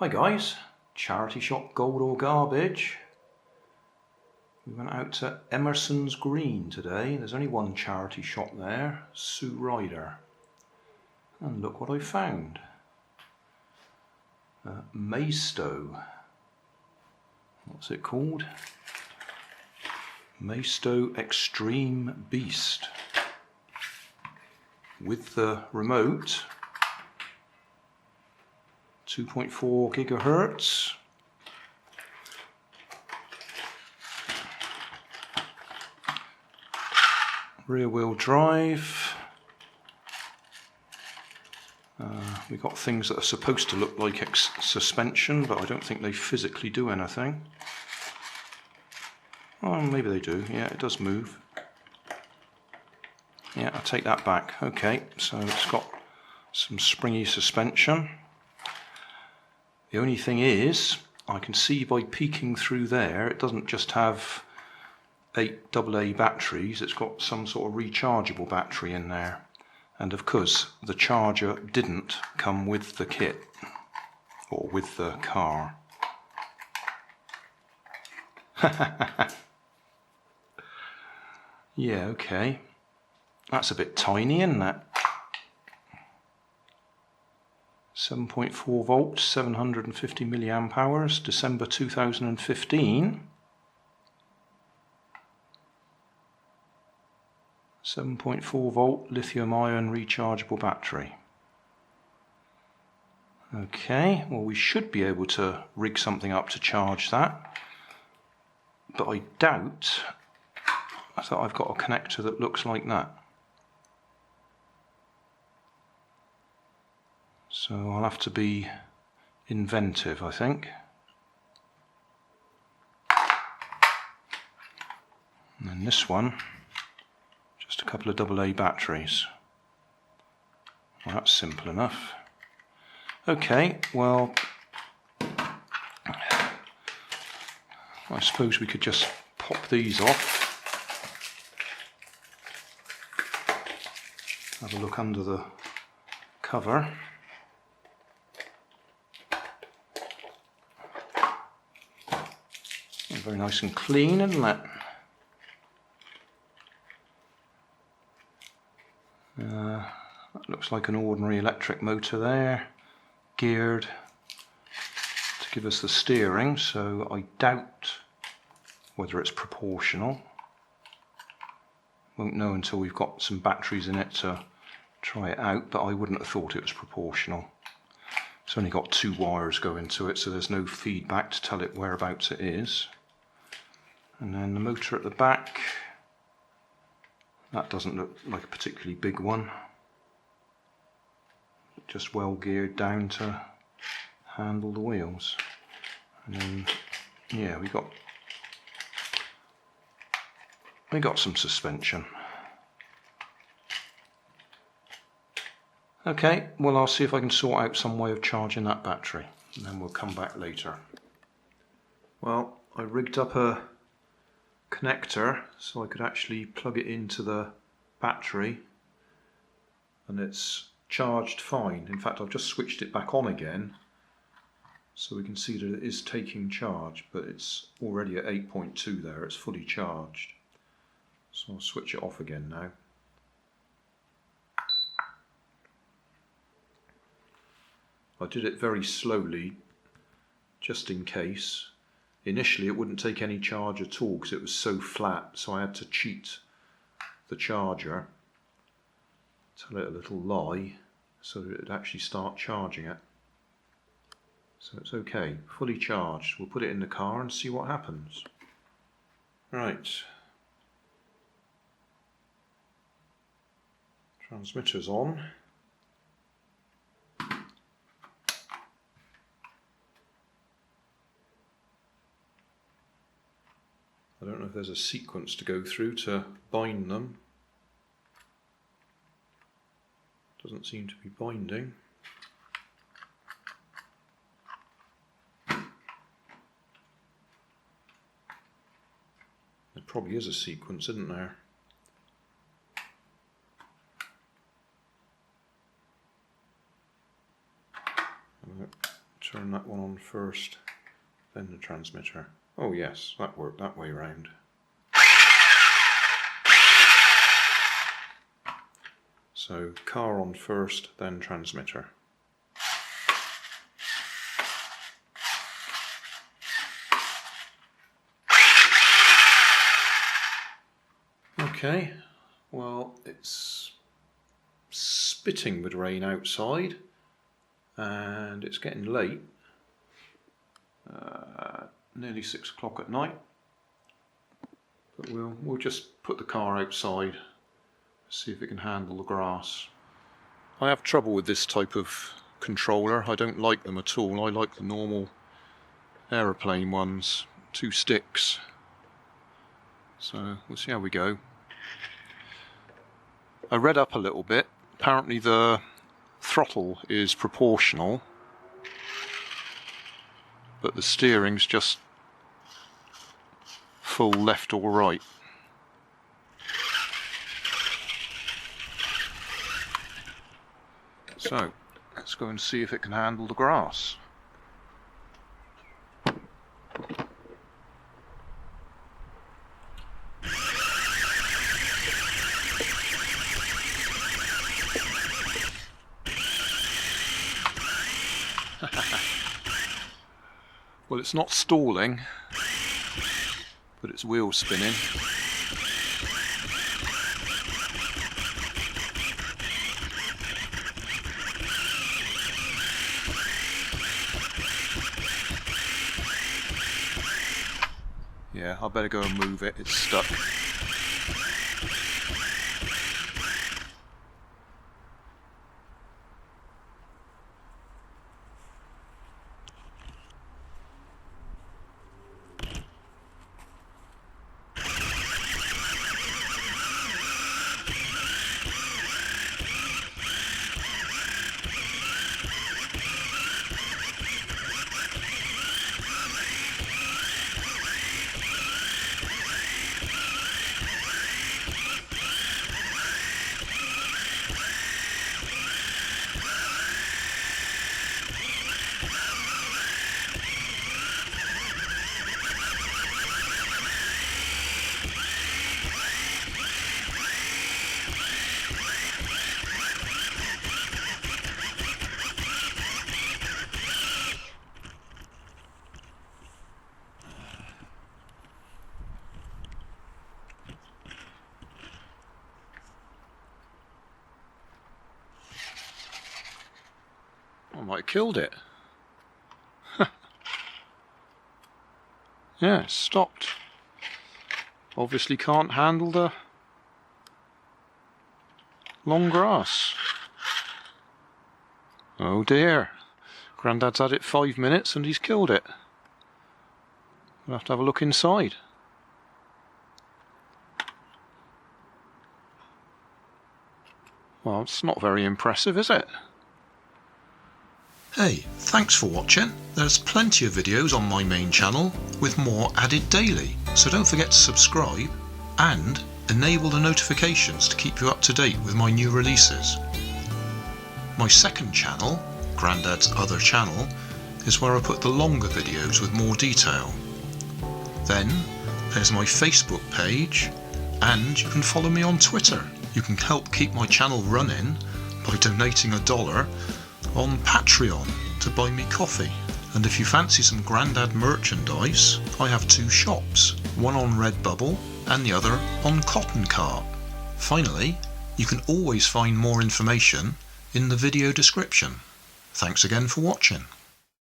Hi guys, charity shop Gold or Garbage. We went out to Emerson's Green today. There's only one charity shop there, Sue Ryder. And look what I found. Maisto. What's it called? Maisto Extreme Beast. With the remote. 2.4 gigahertz. Rear wheel drive. We've got things that are supposed to look like suspension, but I don't think they physically do anything. Oh, maybe they do. Yeah, it does move. Yeah, I'll take that back. Okay, so it's got some springy suspension. The only thing is, I can see by peeking through there, it doesn't just have 8 AA batteries, it's got some sort of rechargeable battery in there. And of course, the charger didn't come with the kit, or with the car. Yeah, okay. That's a bit tiny, isn't it? 7.4 volts, 750 milliamp hours, December 2015. 7.4 volt lithium ion rechargeable battery. Okay, well we should be able to rig something up to charge that, but I doubt that I've got a connector that looks like that. So I'll have to be inventive, I think. And then this one, just a couple of AA batteries. Well, that's simple enough. Okay, well, I suppose we could just pop these off. Have a look under the cover. Very nice and clean, isn't it? That looks like an ordinary electric motor there, geared to give us the steering, so I doubt whether it's proportional. Won't know until we've got some batteries in it to try it out, but I wouldn't have thought it was proportional. It's only got 2 wires going to it, so there's no feedback to tell it whereabouts it is. And then the motor at the back, that doesn't look like a particularly big one. Just well geared down to handle the wheels. And then, yeah, we got some suspension. Okay, well I'll see if I can sort out some way of charging that battery, and then we'll come back later. Well, I rigged up a connector so I could actually plug it into the battery, and it's charged fine. In fact, I've just switched it back on again so we can see that it is taking charge, but it's already at 8.2 there, it's fully charged. So I'll switch it off again now. I did it very slowly just in case. Initially it wouldn't take any charge at all because it was so flat, so I had to cheat the charger, tell it a little lie so that it would actually start charging it. So it's okay, fully charged. We'll put it in the car and see what happens. Right. Transmitter's on. I don't know if there's a sequence to go through to bind them. Doesn't seem to be binding. There probably is a sequence, isn't there? turn that one on first, then the transmitter. Oh yes, that worked that way round. So car on first, then transmitter. Okay, well, it's spitting with rain outside and it's getting late, nearly 6 o'clock at night, but we'll just put the car outside, see if it can handle the grass. I have trouble with this type of controller. I don't like them at all. I like the normal aeroplane ones, 2 sticks. So we'll see how we go. I read up a little bit. Apparently the throttle is proportional, but the steering's just full left or right. So let's go and see if it can handle the grass. Well, it's not stalling, but it's wheel spinning. Yeah, I better go and move it, it's stuck. I might have killed it. Yeah, it stopped. Obviously can't handle the long grass. Oh dear. Grandad's had it 5 minutes and he's killed it. We'll have to have a look inside. Well, it's not very impressive, is it? Hey, thanks for watching. There's plenty of videos on my main channel with more added daily, so don't forget to subscribe and enable the notifications to keep you up to date with my new releases. My second channel, Grandad's Other Channel, is where I put the longer videos with more detail. Then there's my Facebook page, and you can follow me on Twitter. You can help keep my channel running by donating $1 on Patreon to buy me coffee. And if you fancy some Grandad merchandise, I have 2 shops, one on Redbubble and the other on Cotton Cart. Finally, you can always find more information in the video description. Thanks again for watching.